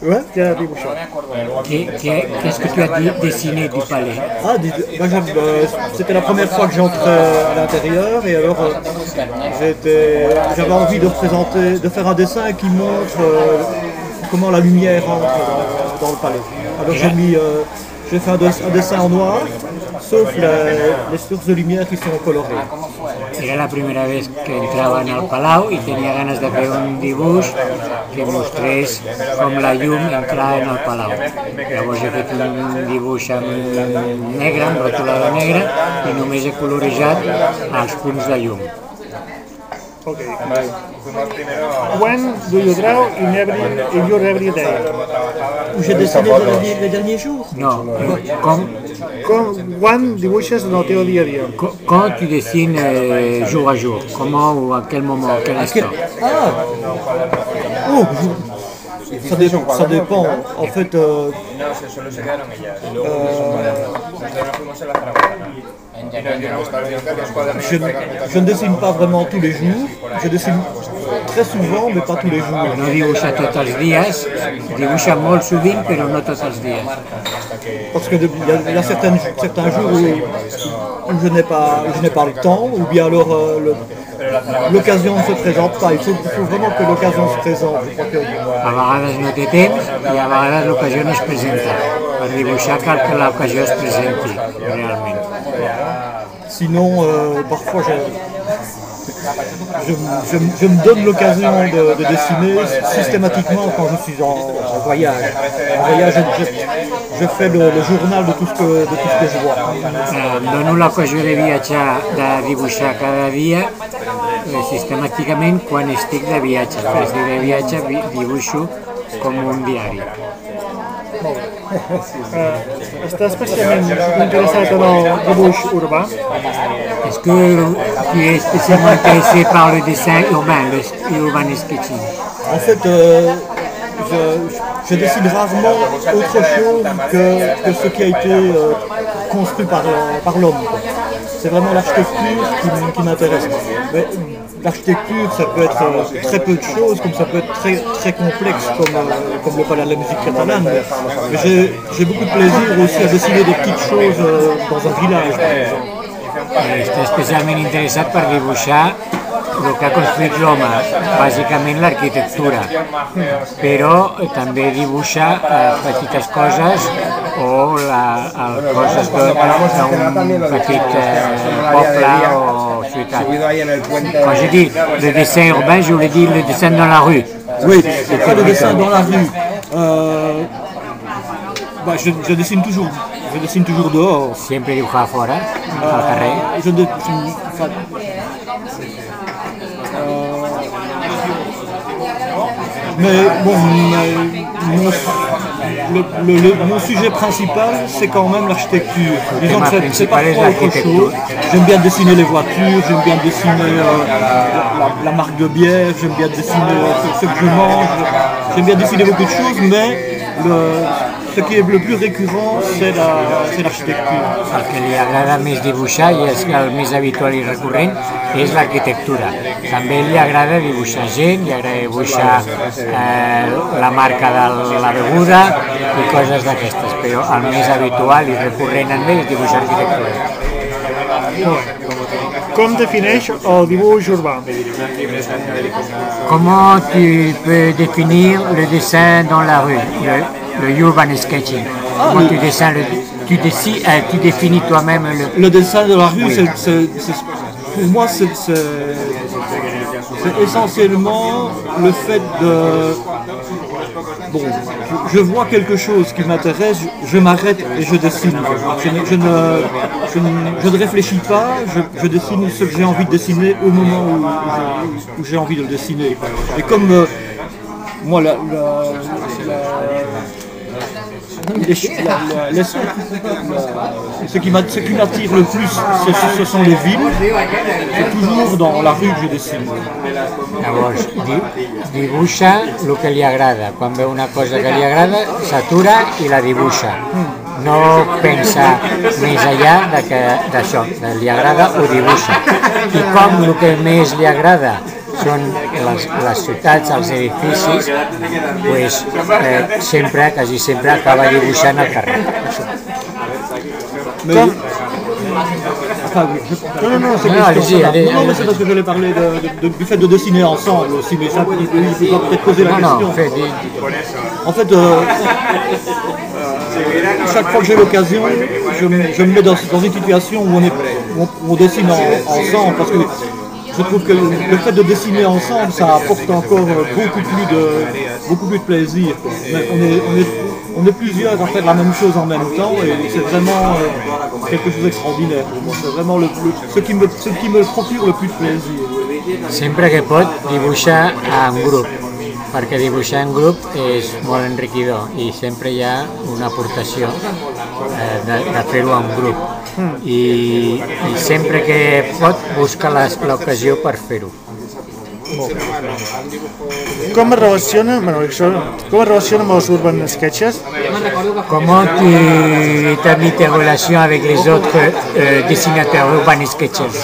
Ouais, tu as dibuixé. Qu'est-ce que tu as dessiné du palais? Ah, c'était la première fois que j'entrais à l'intérieur et alors j'avais envie de faire un dessin qui montre comment la lumière entre dans le palais. Alors j'ai fait un dessin en noir, sauf les sources de lumière qui sont colorées. Era la primera vez que entrava en el Palau i tenia ganes de fer un dibuix que mostrés com la llum entrava en el Palau. Llavors he fet un dibuix en negre, amb rotulada negra, i només he colorejat els punts de llum. Okay. When do you draw in your everyday? Où j'ai dessiné les derniers jours? No, Quan dibuixes en el teu dia a dia? Quand tu dessines jour à jour? Comment ou à quel moment, à quel instant? Ça dépend. En fait, je ne dessine pas vraiment tous les jours. Je dessine très souvent, mais pas tous les jours. No dibuixa tots els dies, dibuixa molt sovint, però no tots els dies. Parce qu'il y a certains jours où je n'ai pas le temps, ou bien alors l'occasion ne se présente pas. Il faut vraiment que l'occasion se présente. A vegades no té temps i a vegades l'ocasió no es presenta. Per dibuixar cal que l'ocasió es presenti, realment. Sinon, parfois je me donne l'occasion de dessiner systématiquement quand je suis en voyage. En voyage, je fais le journal de tout ce que je vois. Em dono l'ocasió de viatjar, de dibuixar cada dia sistemàticament quan estic de viatge. Quan estic de viatge dibuixo com un diari. Estàs especialment interessat en el dibuix urbà? Est-ce que tu es spécialement intéressé par le dessin urbain, l'urban sketching? En fait, je dessine rarement autre chose que ce qui a été construit par l'homme. C'est vraiment l'architecture qui m'intéresse. Mais l'architecture, ça peut être très peu de choses, comme ça peut être très, très complexe, comme le palais de la musique catalane. Mais j'ai beaucoup de plaisir aussi à dessiner des petites choses dans un village, par exemple. Està especialment interessat per dibuixar el que ha construït l'home, bàsicament l'arquitectura, però també dibuixa petites coses o coses d'un petit poble o ciutat. Quand je dis le dessin urbain, je voulais dire le dessin dans la rue. Oui, le dessin dans la rue. Je dessine toujours dehors. Siempre dibuja fora, al carrer. Mais bon, mon sujet principal, c'est quand même l'architecture. Disons que c'est pas autre chose. J'aime bien dessiner les voitures, j'aime bien dessiner la marque de bière, j'aime bien dessiner ce que je mange, j'aime bien dessiner beaucoup de choses, mais ce qui est le plus récurrent, c'est l'architecture. El que li agrada més dibuixar, i és el més habitual i recurrent, és l'arquitectura. També li agrada dibuixar gent, li agrada dibuixar la marca de la beguda i coses d'aquestes, però el més habitual i recurrent en ell és dibuixar arquitectura. Com defineix el dibuix urbà? Comment tu peux définir le dessin dans la rue, le urban sketching? Comment tu définis toi-même le dessin de la rue, pour moi, c'est essentiellement le fait de... Bon, je vois quelque chose qui m'intéresse, je m'arrête et je dessine. Je ne réfléchis pas, je dessine ce que j'ai envie de dessiner au moment où j'ai envie de le dessiner. Et comme moi, ce qui m'attire le plus, ce sont les villes. C'est toujours dans la rue que je dessine. Llavors, dibuixa el que li agrada. Quan veu una cosa que li agrada, s'atura i la dibuixa. No pensa més enllà d'això, li agrada, ho dibuixa. I com el que més li agrada són les ciutats, els edificis, pues, quasi sempre acaba dibuixant al carrer. Enfin, oui. Non, c'est parce que j'allais parler du fait de dessiner ensemble aussi, mais ça, il faut peut-être poser la question. En fait, chaque fois que j'ai l'occasion, je me mets dans une situation où on dessine ensemble, parce que je trouve que le fait de dessiner ensemble, ça apporte encore beaucoup plus de plaisir. On est plusieurs à faire la même chose en même temps, et c'est vraiment quelque chose d'extraordinaire pour moi. C'est vraiment ce qui me procure le plus de plaisir. Sempre que pot, dibuixa en grup, perquè dibuixar en grup és molt enriquidor i sempre hi ha una aportació de fer-ho en grup. I sempre que pot busca l'ocasió per fer-ho. Com es relaciona amb els Urban Sketches? Comment tu établis tes relations avec les autres dessinateurs Urban Sketches?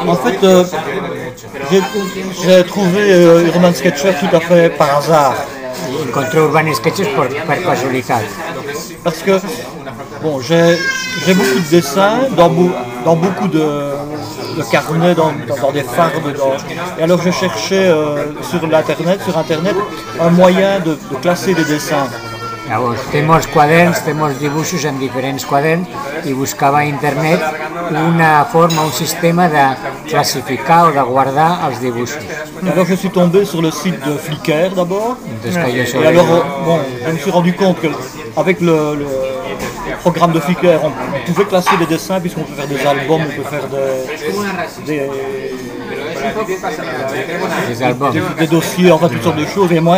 En fait, j'ai trouvé Urban Sketches tout à fait par hasard. Encontré Urban Sketches per casualitat. Parce que, bon, j'ai beaucoup de dessins dans beaucoup de carnets, dans des fardes. Et alors je cherchais sur internet, un moyen de classer les dessins. Llavors, té molts quaderns, té molts dibuixos en diferents quaderns i buscava a internet una forma, un sistema de classificar o de guardar els dibuixos. Alors je suis tombé sur le site de Flickr d'abord. Et alors, bon, je me suis rendu compte qu'avec le programme de Flickr, on pouvait classer les dessins puisqu'on peut faire des albums, on peut faire des dossiers, enfin toutes sortes de choses. Et moi,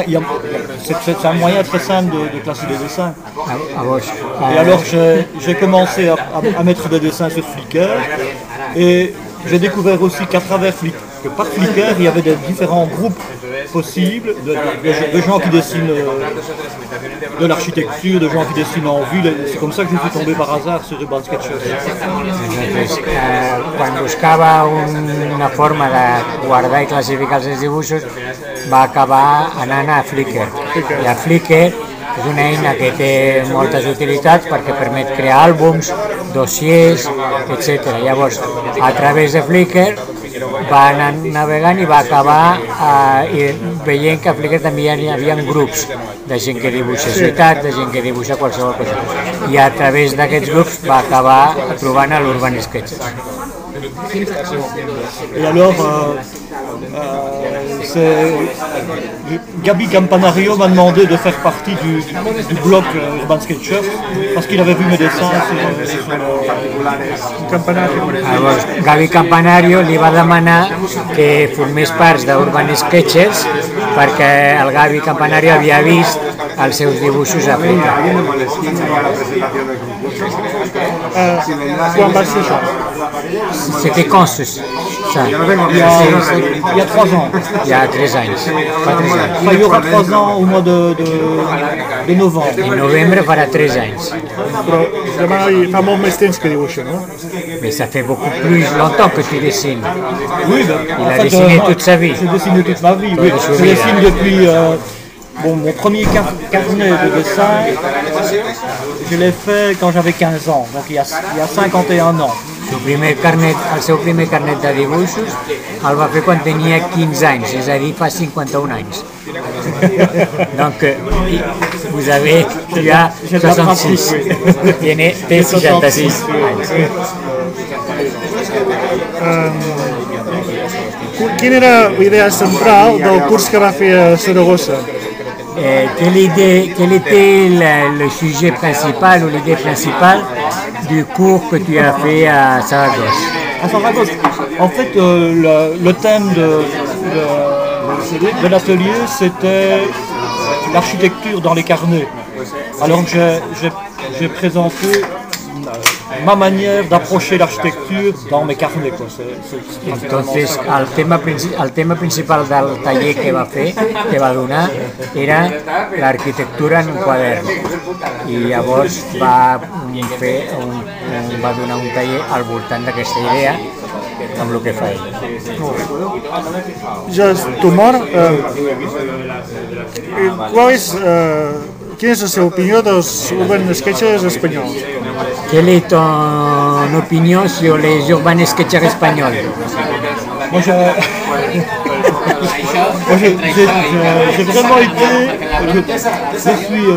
c'est un moyen très simple de classer les dessins. Et alors j'ai commencé à mettre des dessins sur Flickr, et j'ai découvert aussi qu'à travers par Flickr, il y avait des différents groupes possibles de gens qui dessinent de l'architecture, de gens qui dessinent en ville. C'est comme ça que je suis tombé par hasard sur Urban Sketches. Quan buscava una forma de guardar i classificar els dibuixos, va acabar anant a Flickr. I a Flickr és una eina que té moltes utilitats perquè permet crear àlbums, dossiers, etc. Llavors, a través de Flickr va anar navegant i va acabar veient que a Flickr també hi havia grups de gent que dibuixa ciutats, de gent que dibuixa qualsevol cosa. I a través d'aquests grups va acabar trobant l'Urban Sketches. Et alors, Gabi Campanario m'a demandé de faire partie du bloc Urban Sketches parce qu'il avait vu mes dessins sur Llavors, Gabi Campanario li va demanar que formés part d'Urban Sketches perquè el Gabi Campanario havia vist els seus dibuixos a Flickr. Quan va ser això? C'était quand ça? Il y a 3 ans. Il y a 3 anys. Enfin, il y aura 3 ans au mois de novembre. En novembre farà 3 anys. Però fa molt més temps que dibuixa, no? Mais ça fait beaucoup plus longtemps que tu dessines. Oui, il a dessiné toute sa vie. J'ai dessiné toute ma vie, oui. Je dessine depuis... mon premier carnet de dessin, je l'ai fait quand j'avais 15 ans, donc il y a 51 ans. El seu primer carnet de dibuixos el va fer quan tenia 15 anys, és a dir, fa 51 anys. Donc, vous avez ya 66, té 66 anys. Quina era la idea central del curs que va fer a Saragossa? Quel était le sujet principal ou l'idée principale du cours que tu as fait à Saragosse? À Saragosse, en fait, le thème de l'atelier, c'était l'architecture dans les carnets. Alors j'ai présenté ma manière d'approcher l'architecture dans mes carnets. Entonces, el tema principal del taller que va fer, que va donar, era l'arquitectura en un quadern. I llavors va donar un taller al voltant d'aquesta idea amb el que fa ell. Just humor. Quina és la seva opinió dels urban sketches espanyols? Quelle est ton opinion sur les urban sketchers espagnols? Moi, j'ai vraiment été, je suis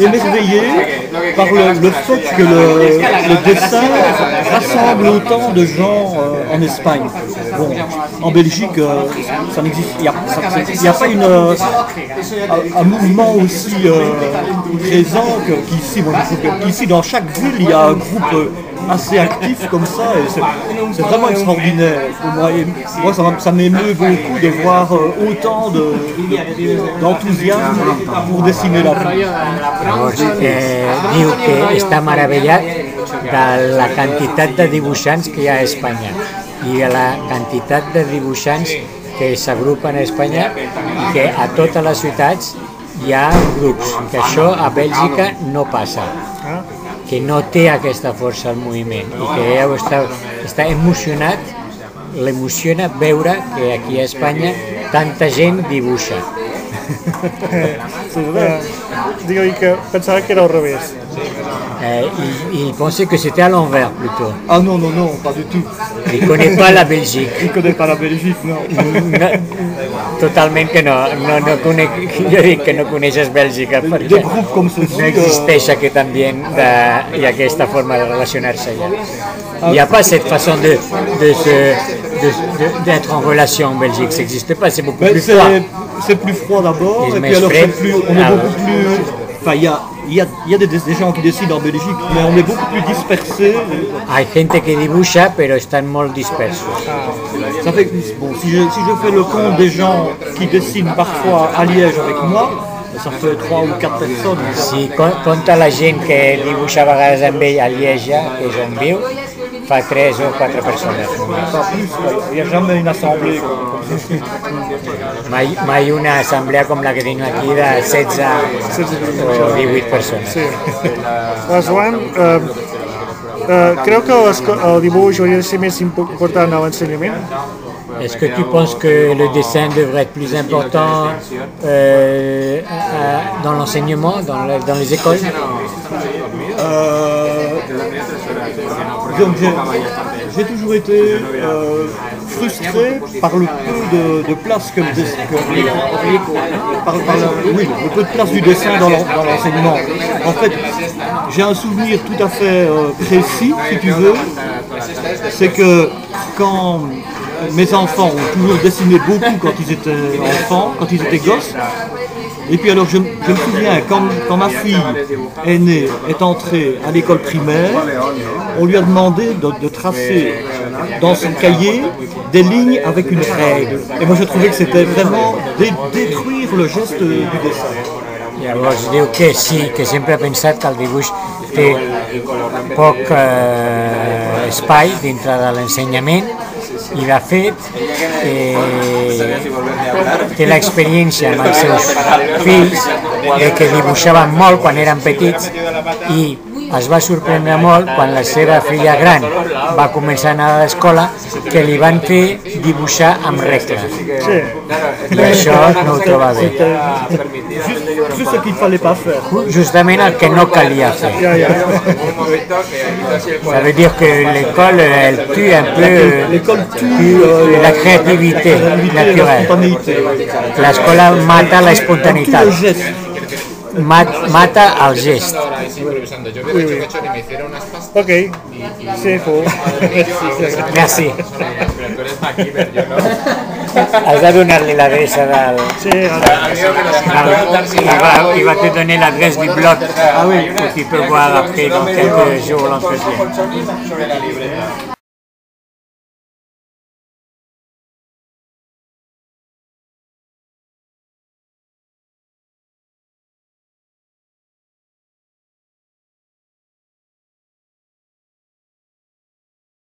émerveillé par le fait que le dessin rassemble autant de gens en Espagne. Bon, en Belgique, ça n'existe, il n'y a pas un mouvement aussi présent qu'ici. Moi, je trouve qu'ici, dans chaque ville, il y a un groupe assez actif comme ça, et c'est vraiment extraordinaire pour moi. Et moi, ça m'émeut beaucoup de voir autant d'enthousiasme pour dessiner la vie. Diu que està meravellat de la quantitat de dibuixants que hi ha a Espanya i de la quantitat de dibuixants que s'agrupen a Espanya i que a totes les ciutats hi ha grups, que això a Bèlgica no passa, que no té aquesta força al moviment i que deu està emocionat, l'emociona veure que aquí a Espanya tanta gent dibuixa. Digo que pensava que era al revés. Il pensait que c'était à l'envers plutôt. Ah non, non, non, pas du tout. Il ne connaît pas la Belgique. Il ne connaît pas la Belgique, non. Totalment que no. Jo dic que no coneixes Bèlgica perquè no existeix aquest ambient i aquesta forma de relacionar-se allà. Il n'y a pas cette façon d'être en relation en Belgique, ça n'existe pas, c'est beaucoup plus froid. C'est plus froid d'abord, et puis alors on est beaucoup plus... Enfin, il y a des gens qui décident en Belgique, mais on est beaucoup plus dispersés. Hay gente que dibuixa, pero están molt dispersos. Ça fait, bon, si je fais le compte des gens qui dessinent parfois à Liège avec moi, ça fait 3 ou 4 personnes. Si compta la gent que dibuixa a vegades amb ell a Lieja, que és on viu, fa 3 o 4 persones. Pas plus, il n'y a jamais une assemblée. Mai una assemblea com la que tenim aquí de 16 o 18 persones. Sí. Joan, creu que el dibuix hauria de ser més important a l'ensenyament? Est-ce que tu penses que le dessin devrait être plus important dans l'enseignement, dans les écoles? Donc j'ai toujours été frustré par le peu de place que le peu de place du dessin dans l'enseignement. En fait, j'ai un souvenir tout à fait précis, si tu veux, c'est que quand mes enfants ont toujours dessiné beaucoup quand ils étaient enfants, quand ils étaient gosses. Et puis alors je me souviens, quand ma fille aînée est entrée à l'école primaire, on lui a demandé de tracer dans son cahier des lignes avec une règle. Et moi je trouvais que c'était vraiment détruire le geste du dessin. Llavors diu que sí, que sempre ha pensat que el dibuix té poc espai dintre de l'ensenyament i de fet té l'experiència amb els seus fills que dibuixaven molt quan eren petits i es va sorprendre molt quan la seva filla gran va començar a anar a l'escola que li van fer dibuixar amb regles. Sí. I això no ho troba bé. Juste ce qu'il ne fallait pas faire. Justament el que no calia fer. Ça veut dire que l'école, elle tue un peu la créativité naturelle. L'escola mata la espontaneïtat. Mata el gest. Ok, sí, fou. Merci. Has de donar-li l'adreça del... Sí, Il va te donner l'adresse du blog où tu peux voir après dans quelques jours l'entretien.